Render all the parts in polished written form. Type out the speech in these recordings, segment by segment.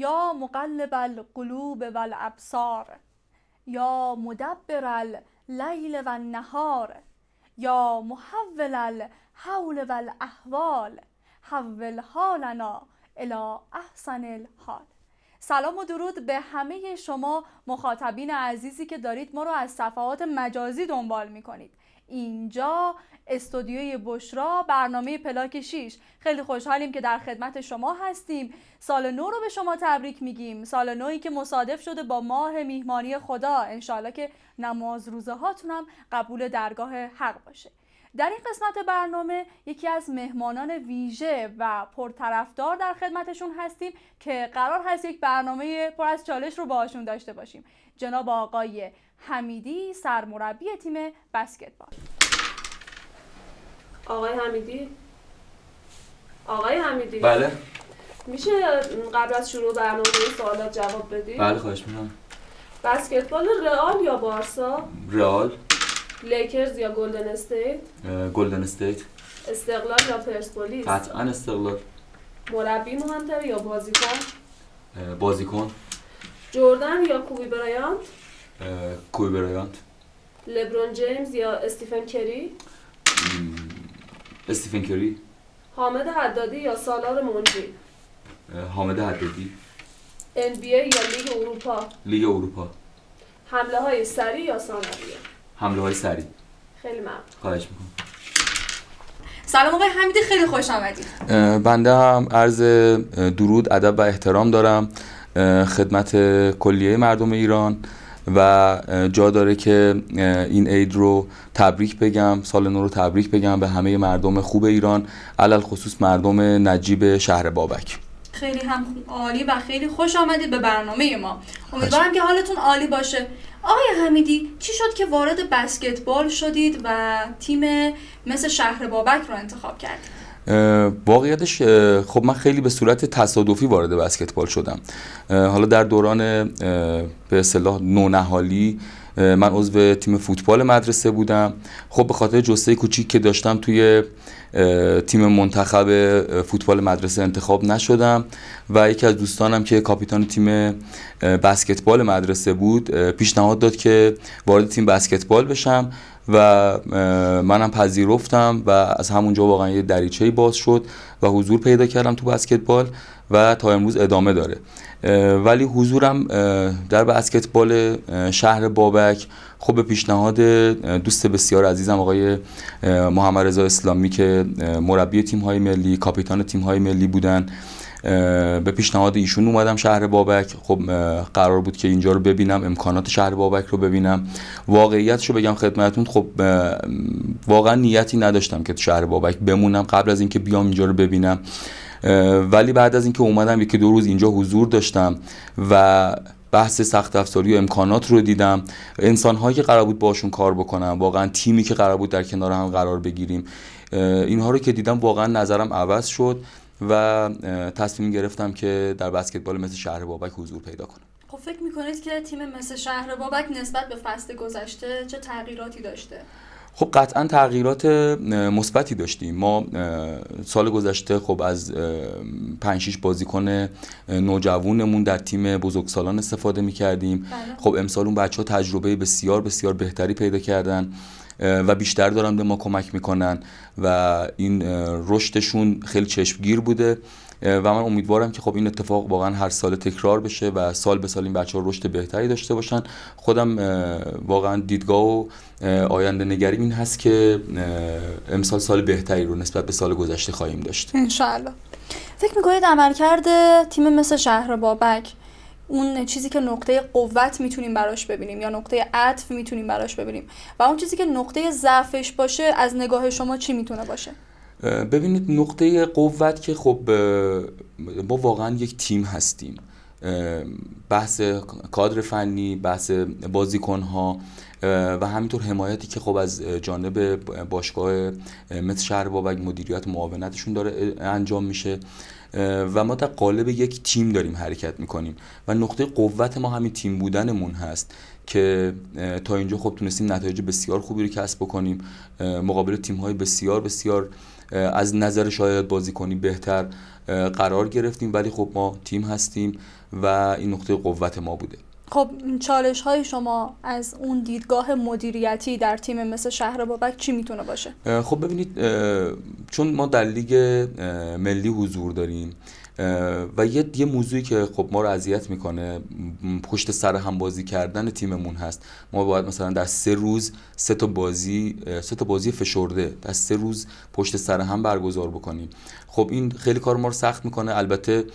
یا مقلب القلوب والابصار، یا مدبر اللیل والنهار، یا محول الحول والاحوال، حول حالنا الی احسن الحال. سلام و درود به همه شما مخاطبین عزیزی که دارید ما رو از صفحات مجازی دنبال میکنید. اینجا استودیوی بشرا، برنامه پلاک 6. خیلی خوشحالیم که در خدمت شما هستیم. سال نو رو به شما تبریک میگیم، سال نویی که مصادف شده با ماه میهمانی خدا. انشالله که نماز روزه هاتون هم قبول درگاه حق باشه. در این قسمت برنامه یکی از مهمانان ویژه و پرطرفدار در خدمتشون هستیم که قرار هست یک برنامه پر از چالش رو باهاشون داشته باشیم. جناب آقای حمیدی، سرمربی تیم بسکتبال. آقای حمیدی بله. میشه قبل از شروع برنامه سوالات جواب بدی؟ بله خواهش میکنم. بسکتبال رئال یا بارسا؟ رئال. لیکرز یا گلدن استیت؟ گلدن استیت. استقلال یا پرسپولیس؟ قطعا استقلال. مربی مهمتره یا بازیکن؟ بازیکن. جردن یا کوبی برایانت؟ کوبی برایانت. لبرون جیمز یا استیفن کری؟ استیفن کری. حامد حدادی یا سالار منجی؟ حامد حدادی. NBA یا لیگ اروپا؟ لیگ اروپا. حمله های سریع یا ثانویه؟ حمله های سریع. خیلی ممنون. خواهش میکنم. سلام آقای حمیدی، خیلی خوش آمدید. بنده هم عرض درود، ادب و احترام دارم خدمت کلیه مردم ایران و جا داره که این عید رو تبریک بگم، سال نو رو تبریک بگم به همه مردم خوب ایران، علل خصوص مردم نجیب شهر بابک. خیلی هم عالی و خیلی خوش آمدید به برنامه ما. امیدوارم که حالتون عالی باشه. آقای حمیدی، چی شد که وارد بسکتبال شدید و تیم مثل شهر بابک رو انتخاب کردید؟ واقعیتش خب من خیلی به صورت تصادفی وارد بسکتبال شدم. حالا در دوران به اصطلاح نونهالی من عضو تیم فوتبال مدرسه بودم. خب به خاطر جسته کوچیک که داشتم توی تیم منتخب فوتبال مدرسه انتخاب نشدم و یکی از دوستانم که کاپیتان تیم بسکتبال مدرسه بود پیشنهاد داد که وارد تیم بسکتبال بشم و منم پذیرفتم و از همونجا واقعا یه دریچه‌ای باز شد و حضور پیدا کردم تو بسکتبال و تا امروز ادامه داره. ولی حضورم در بسکتبال شهر بابک خب به پیشنهاد دوست بسیار عزیزم آقای محمد رضا اسلامی که مربی تیم‌های ملی، کاپیتان تیم‌های ملی بودن، به پیشنهاد ایشون اومدم شهر بابک. خب قرار بود که اینجا رو ببینم، امکانات شهر بابک رو ببینم. واقعیتشو بگم خدمتتون، خب واقعا نیتی نداشتم که تو شهر بابک بمونم قبل از اینکه بیام اینجا رو ببینم، ولی بعد از اینکه اومدم یکی دو روز اینجا حضور داشتم و بحث سخت افزاری و امکانات رو دیدم، انسان‌هایی که قرار بود باشون کار بکنم، واقعا تیمی که قرار بود در کنار هم قرار بگیریم، اینها رو که دیدم واقعا نظرم عوض شد و تصمیم گرفتم که در بسکتبال مثل شهر بابک حضور پیدا کنم. خب فکر میکنید که تیم مثل شهر بابک نسبت به فصل گذشته چه تغییراتی داشته؟ خب قطعا تغییرات مثبتی داشتیم. ما سال گذشته خب از 5-6 بازیکن نوجوانمون در تیم بزرگسالان استفاده می‌کردیم. خب امسال اون بچه‌ها تجربه بسیار بسیار بهتری پیدا کردن و بیشتر دارن به ما کمک میکنن و این رشدشون خیلی چشمگیر بوده و من امیدوارم که خب این اتفاق واقعا هر سال تکرار بشه و سال به سال این بچه‌ها رشد بهتری داشته باشن. خودم واقعا دیدگاه و آینده نگریم این هست که امسال سال بهتری رو نسبت به سال گذشته خواهیم داشت انشالله. فکر میکنید عملکرد تیم مثل شهر بابک اون چیزی که نقطه قوت میتونیم براش ببینیم یا نقطه عطف میتونیم براش ببینیم و اون چیزی که نقطه ضعفش باشه از نگاه شما چی میتونه باشه؟ ببینید نقطه قوت که خب ما واقعا یک تیم هستیم، بحث کادر فنی، بحث بازیکن‌ها و همینطور حمایتی که خب از جانب باشگاه مثل شهر بابک مدیریت معاونتشون داره انجام میشه و ما در قالب یک تیم داریم حرکت میکنیم و نقطه قوت ما همین تیم بودنمون هست که تا اینجا خب تونستیم نتایج بسیار خوبی رو کسب بکنیم، مقابل تیم‌های بسیار بسیار از نظر شاید بازیکنی بهتر قرار گرفتیم، ولی خب ما تیم هستیم و این نقطه قوت ما بوده. خب چالش های شما از اون دیدگاه مدیریتی در تیم مثل شهر بابک چی میتونه باشه؟ خب ببینید، چون ما در لیگ ملی حضور داریم و یه موضوعی که خب ما رو اذیت میکنه پشت سر هم بازی کردن تیممون هست. ما باید مثلا در 3 روز 3 تا بازی فشرده در 3 روز پشت سر هم برگزار بکنیم. خب این خیلی کار ما رو سخت میکنه. البته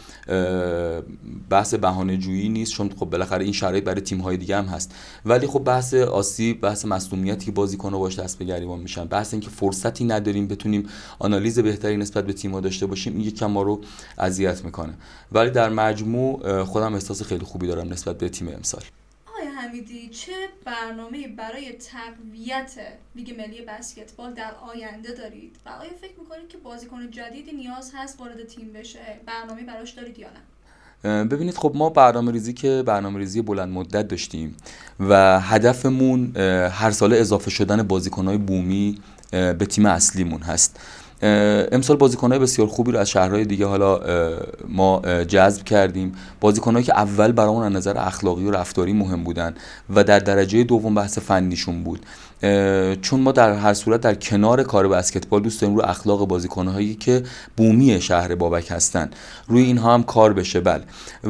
بحث بهانه جویی نیست، چون خب بالاخره این شرایط برای تیم‌های دیگه هم هست، ولی خب بحث آسیب، بحث مصدومیتی که بازیکن‌ها باش دست به گریبان میشن، بحث اینکه فرصتی نداریم بتونیم آنالیز بهتری نسبت به تیم‌ها داشته باشیم، این یکم ما رو اذیت میکنه. ولی در مجموع خودم احساس خیلی خوبی دارم نسبت به تیم امسال. آقای حمیدی، چه برنامه‌ای برای تقویت لیگ ملی بسکتبال در آینده دارید و آیا فکر می‌کنید که بازیکن جدیدی نیاز هست وارد تیم بشه؟ برنامه‌ای براش دارید یا نه؟ ببینید، خب ما برنامه‌ریزی بلند مدت داشتیم و هدفمون هر ساله اضافه شدن بازیکن‌های بومی به تیم اصلیمون هست. امسال بازیکن‌های بسیار خوبی رو از شهرهای دیگه حالا ما جذب کردیم، بازیکن‌هایی که اول برامون از نظر اخلاقی و رفتاری مهم بودن و در درجه دوم بحث فنیشون بود، چون ما در هر صورت در کنار کار بسکتبال دوست داریم روی اخلاق بازیکن‌هایی که بومی شهر بابک هستن روی اینها هم کار بشه. بله،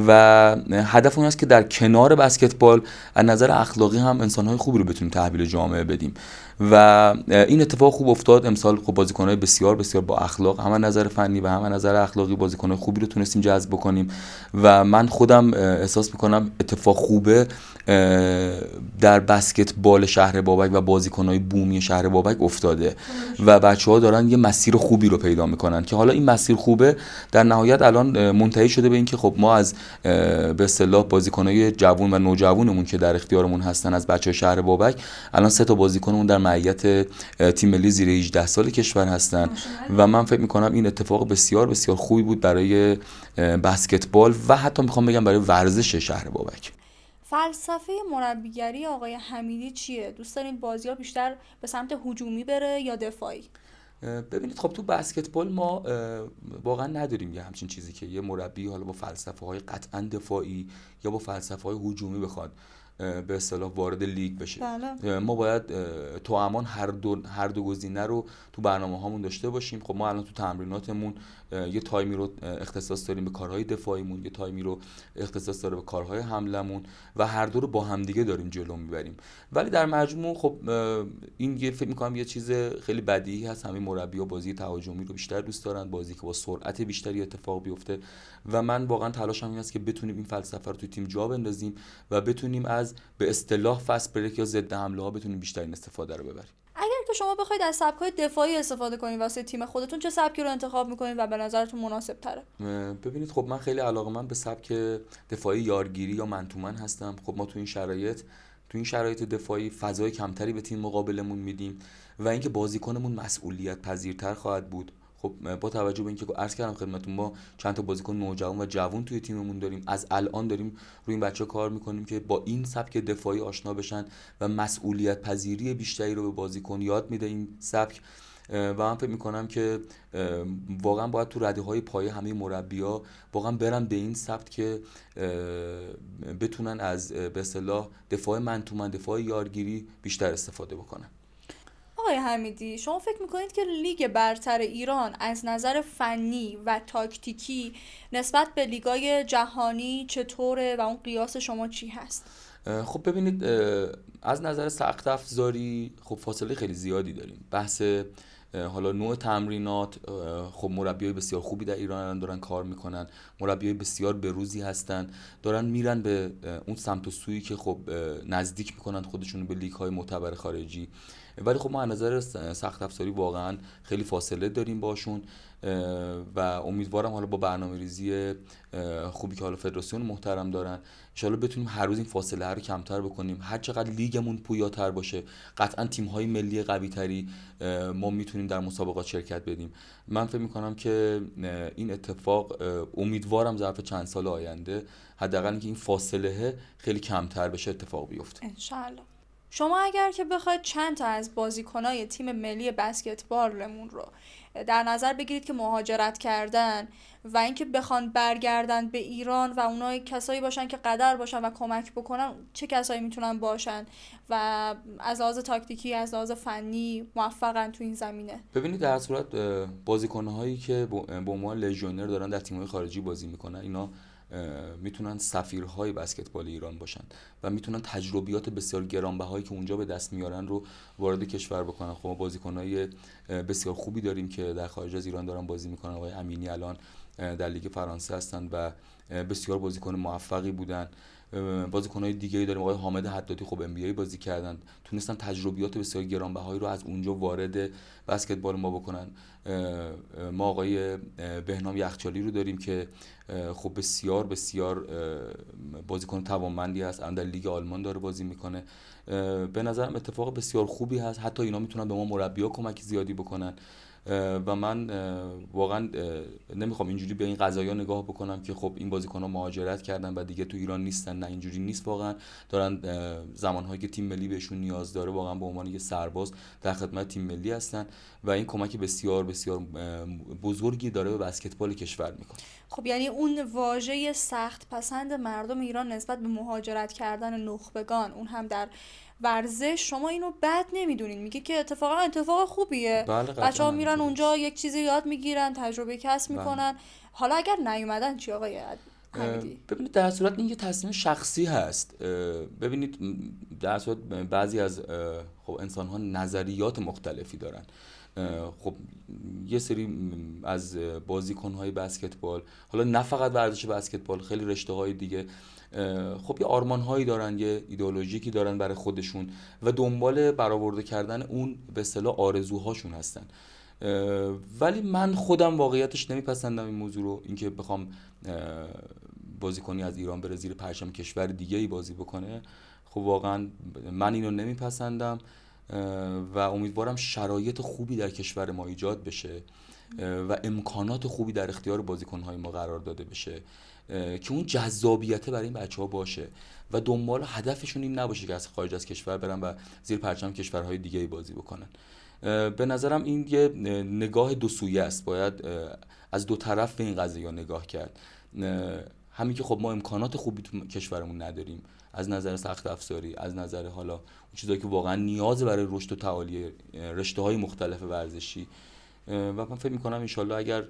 و هدف اون است که در کنار بسکتبال از نظر اخلاقی هم انسان‌های خوبی رو بتونیم تحویل جامعه بدیم و این اتفاق خوب افتاد. امسال خب بازیکن‌های بسیار بسیار با اخلاق، هم از نظر فنی و هم از نظر اخلاقی، بازیکن‌های خوبی رو تونستیم جذب بکنیم و من خودم احساس می‌کنم اتفاق خوبه در بسکتبال شهر بابک و بازیکن‌های بومی شهر بابک افتاده و بچه‌ها دارن یه مسیر خوبی رو پیدا می‌کنن که حالا این مسیر خوبه در نهایت الان منتهی شده به این که خب ما از به اصطلاح بازیکن‌های جوان و نوجوانمون که در اختیارمون هستن از بچه‌های شهر بابک، الان 3 تا بازیکنمون در معیت تیم ملی زیر 18 سال کشور هستن و من فکر می‌کنم این اتفاق بسیار بسیار خوبی بود برای بسکتبال و حتی می‌خوام بگم برای ورزش شهر بابک. فلسفه مربیگری آقای حمیدی چیه؟ دوست دارین بازی‌ها بیشتر به سمت هجومی بره یا دفاعی؟ ببینید، خب تو بسکتبال ما واقعا نداریم یه همچین چیزی که یه مربی حالا با فلسفه‌های قطعاً دفاعی یا با فلسفه‌های هجومی بخواد به اصطلاح وارد لیگ بشه. بله. ما باید توامان هر دو گزینه رو تو برنامه هامون داشته باشیم. خب ما الان تو تمریناتمون یه تایمی رو اختصاص داریم به کارهای دفاعیمون، یه تایمی رو اختصاص داره به کارهای حملمون و هر دو رو با همدیگه داریم جلو میبریم. ولی در مجموع خب این فکر می‌کنم یه چیز خیلی بدیهی هست. همین مربی‌ها بازی تهاجمی رو بیشتر دوست دارن، بازی که با سرعت بیشتری اتفاق بیفته و من واقعا تلاشم این است که بتونیم این فلسفه رو تو تیم جا بندازیم و بتونیم از به اصطلاح فست بریک یا ضد حمله ها بتونیم بیشترین استفاده رو ببریم. اگر که شما بخواید از سبک‌های دفاعی استفاده کنید واسه تیم خودتون، چه سبکی رو انتخاب می‌کنید و به نظرتون مناسب تره؟ ببینید، خب من خیلی علاقه‌مند به سبک دفاعی یارگیری یا من تو من هستم. خب ما تو این شرایط دفاعی فضای کمتری به تیم مقابلمون میدیم و اینکه بازیکنمون مسئولیت پذیرتر خواهد بود. خب با توجه به اینکه عرض کردم خدمتتون ما چند تا بازیکن نوجوان و جوان توی تیممون داریم، از الان داریم روی این بچه‌ها کار میکنیم که با این سبک دفاعی آشنا بشن و مسئولیت پذیری بیشتری رو به بازیکن یاد میده این سبک و من فکر میکنم که واقعا باید تو رده‌های پایه همه مربی‌ها واقعا برن به این سبک که بتونن از به اصطلاح دفاع من تو من، دفاع یارگیری بیشتر استفاده بکنن. آقای حمیدی، شما فکر میکنید که لیگ برتر ایران از نظر فنی و تاکتیکی نسبت به لیگای جهانی چطوره و اون قیاس شما چی هست؟ خب ببینید، از نظر سخت افزاری خب فاصله خیلی زیادی داریم. بحث حالا نوع تمرینات، خب مربیای بسیار خوبی در ایران دارن کار میکنن، مربیای بسیار بروزی هستن، دارن میرن به اون سمت و سویی که خب نزدیک میکنن خودشونو به لیگ های معتبر خارجی ولی خب ما از نظر سخت افزاری واقعا خیلی فاصله داریم باشون و امیدوارم حالا با برنامه‌ریزی خوبی که حالا فدراسیون محترم دارن ان شاءالله بتونیم هر روز این فاصله رو کمتر بکنیم. هر چقدر لیگمون پویاتر باشه قطعا تیم‌های ملی قوی‌تری ما میتونیم در مسابقات شرکت بدیم. من فکر می‌کنم که این اتفاق امیدوارم ظرف چند سال آینده حداقل اینکه این فاصله خیلی کمتر بشه اتفاق بیفته انشالله. شما اگر که بخواید چند تا از بازیکنای تیم ملی بسکتبالمون رو در نظر بگیرید که مهاجرت کردن و اینکه بخوان برگردن به ایران و اونای کسایی باشن که قدر باشن و کمک بکنن، چه کسایی میتونن باشن و از لحاظ تاکتیکی از لحاظ فنی موفقن تو این زمینه؟ ببینید در صورت بازیکن‌هایی که به عنوان لژیونر دارن در تیم‌های خارجی بازی میکنن اینا میتونن سفیرهای بسکتبال ایران باشن و میتونن تجربیات بسیار گرانبهایی که اونجا به دست میارن رو وارد کشور بکنن. خب ما بازیکنای بسیار خوبی داریم که در خارج از ایران دارن بازی میکنن. آقای امینی الان در لیگ فرانسه هستن و بسیار بازیکن موفقی بودن. بازیکن‌های دیگه‌ای داریم. آقای حامد حدادی خب NBA بازی کردن، تونستن تجربیات بسیار گرانبهایی رو از اونجا وارد بسکتبال ما بکنن. ما آقای بهنام یخچالی رو داریم که خب بسیار بسیار بازیکن توانمندی هست، الان در لیگ آلمان داره بازی میکنه. به نظرم اتفاق بسیار خوبی هست. حتی اینا میتونن به ما مربی‌ها کمک زیادی بکنن و من واقعا نمیخوام اینجوری به این قضایا نگاه بکنم که خب این بازیکن‌ها مهاجرت کردن و دیگه تو ایران نیستن. نه اینجوری نیست، واقعا دارن زمانهایی که تیم ملی بهشون نیاز داره واقعا به عنوان یه سرباز در خدمت تیم ملی هستن و این کمک بسیار بسیار بزرگی داره به بسکتبال کشور میکنه. خب یعنی اون واژه سخت پسند مردم ایران نسبت به مهاجرت کردن نخبگان، اون هم در ورزش، شما اینو بد نمیدونین، میگه که اتفاق خوبیه. بله بچه‌ها میرن اونجا یک چیزی یاد میگیرن، تجربه کسب میکنن. حالا اگر نیومدن چی آقای حمیدی؟ ببینید در صورت این یه تصمیم شخصی هست. ببینید در صورت بعضی از خب انسان‌ها نظریات مختلفی دارن. خب یه سری از بازیکن‌های بسکتبال، حالا نه فقط ورزش بسکتبال، خیلی رشته‌های دیگه، خب یه آرمان‌هایی دارن، یه ایدئولوژیکی دارن برای خودشون و دنبال برآورده کردن اون به اصطلاح آرزوهاشون هستن. ولی من خودم واقعیتش نمیپسندم این موضوع رو، اینکه بخوام بازیکنی از ایران بره زیر پرچم کشور دیگه‌ای بازی بکنه. خب واقعا من اینو نمیپسندم و امیدوارم شرایط خوبی در کشور ما ایجاد بشه و امکانات خوبی در اختیار بازیکن‌های ما قرار داده بشه که اون جذابیت برای این بچه‌ها باشه و دنبال هدفشون این نباشه که از خارج از کشور برن و زیر پرچم کشورهای دیگه‌ای بازی بکنن. به نظرم این یه نگاه دو سویه است، باید از دو طرف به این قضیه نگاه کرد. همین که خب ما امکانات خوبی تو کشورمون نداریم از نظر سخت افزاری، از نظر حالا اون چیزایی که واقعا نیاز برای رشد و تعالی رشته‌های مختلف ورزشی، و من فکر می‌کنم ان شاءالله اگر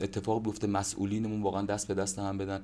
اتفاق بیفته مسئولینمون واقعا دست به دست هم بدن